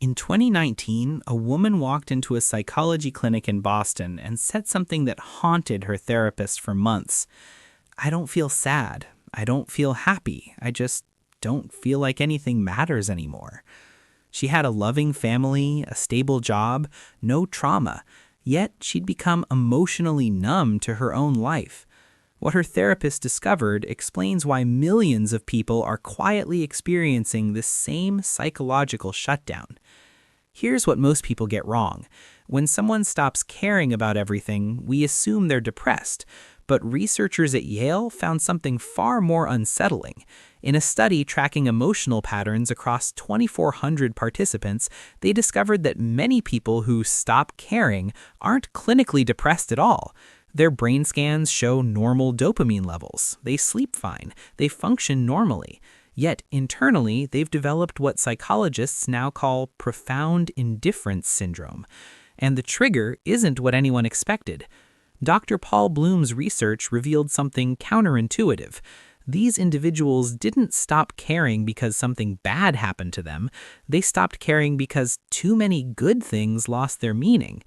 In 2019, a woman walked into a psychology clinic in Boston and said something that haunted her therapist for months. "I don't feel sad. I don't feel happy. I just don't feel like anything matters anymore." She had a loving family, a stable job, no trauma, yet she'd become emotionally numb to her own life. What her therapist discovered explains why millions of people are quietly experiencing this same psychological shutdown. Here's what most people get wrong. When someone stops caring about everything, we assume they're depressed. But researchers at Yale found something far more unsettling. In a study tracking emotional patterns across 2,400 participants, they discovered that many people who stop caring aren't clinically depressed at all. Their brain scans show normal dopamine levels. They sleep fine. They function normally. Yet, internally, they've developed what psychologists now call profound indifference syndrome. And the trigger isn't what anyone expected. Dr. Paul Bloom's research revealed something counterintuitive. These individuals didn't stop caring because something bad happened to them. They stopped caring because too many good things lost their meaning.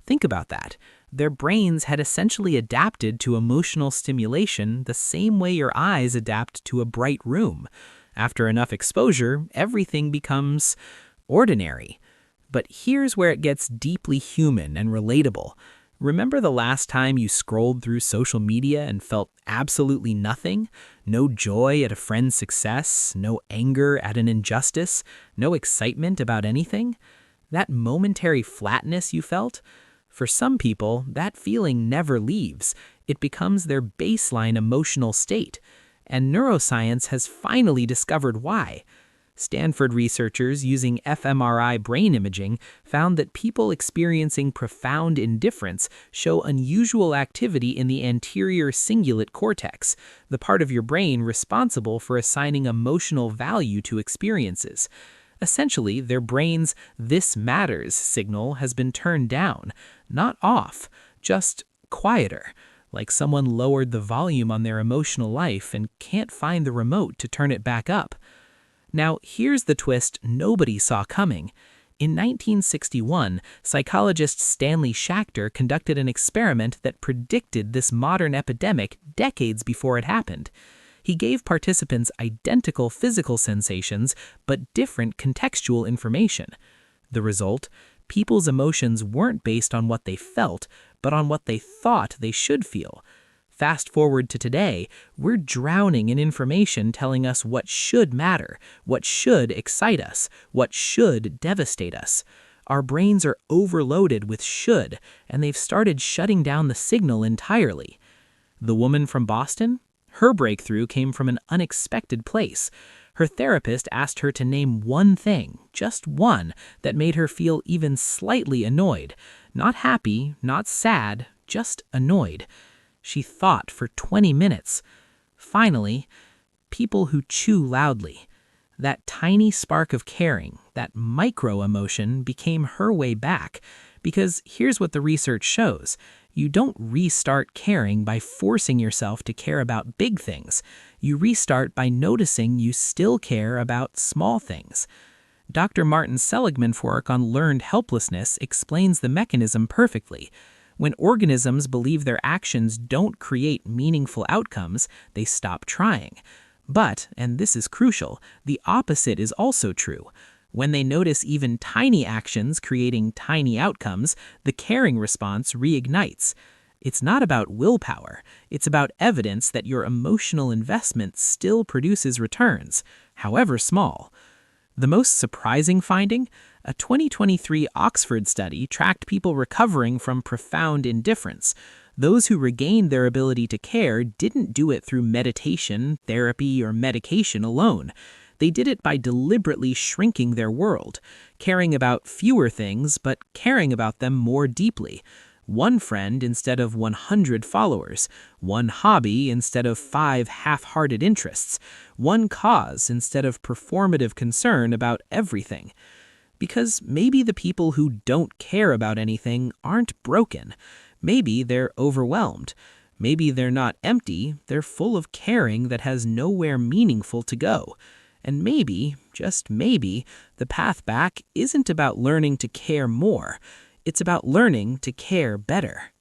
Think about that. Their brains had essentially adapted to emotional stimulation the same way your eyes adapt to a bright room. After enough exposure, everything becomes ordinary. But here's where it gets deeply human and relatable. Remember the last time you scrolled through social media and felt absolutely nothing? No joy at a friend's success, no anger at an injustice, no excitement about anything? That momentary flatness you felt? For some people, that feeling never leaves. It becomes their baseline emotional state. And neuroscience has finally discovered why. Stanford researchers using fMRI brain imaging found that people experiencing profound indifference show unusual activity in the anterior cingulate cortex, the part of your brain responsible for assigning emotional value to experiences. Essentially, their brain's "this matters" signal has been turned down, not off, just quieter, like someone lowered the volume on their emotional life and can't find the remote to turn it back up. Now, here's the twist nobody saw coming. In 1961, psychologist Stanley Schachter conducted an experiment that predicted this modern epidemic decades before it happened. He gave participants identical physical sensations, but different contextual information. The result? People's emotions weren't based on what they felt, but on what they thought they should feel. Fast forward to today, we're drowning in information telling us what should matter, what should excite us, what should devastate us. Our brains are overloaded with should, and they've started shutting down the signal entirely. The woman from Boston? Her breakthrough came from an unexpected place. Her therapist asked her to name one thing, just one, that made her feel even slightly annoyed. Not happy, not sad, just annoyed. She thought for 20 minutes. Finally, people who chew loudly. That tiny spark of caring, that micro-emotion became her way back. Because here's what the research shows. You don't restart caring by forcing yourself to care about big things. You restart by noticing you still care about small things. Dr. Martin Seligman's work on learned helplessness explains the mechanism perfectly. When organisms believe their actions don't create meaningful outcomes, they stop trying. But, and this is crucial, the opposite is also true. When they notice even tiny actions creating tiny outcomes, the caring response reignites. It's not about willpower. It's about evidence that your emotional investment still produces returns, however small. The most surprising finding? A 2023 Oxford study tracked people recovering from profound indifference. Those who regained their ability to care didn't do it through meditation, therapy, or medication alone. They did it by deliberately shrinking their world, caring about fewer things, but caring about them more deeply. One friend instead of 100 followers, one hobby instead of 5 half-hearted interests, one cause instead of performative concern about everything. Because maybe the people who don't care about anything aren't broken. Maybe they're overwhelmed. Maybe they're not empty, they're full of caring that has nowhere meaningful to go. And maybe, just maybe, the path back isn't about learning to care more. It's about learning to care better.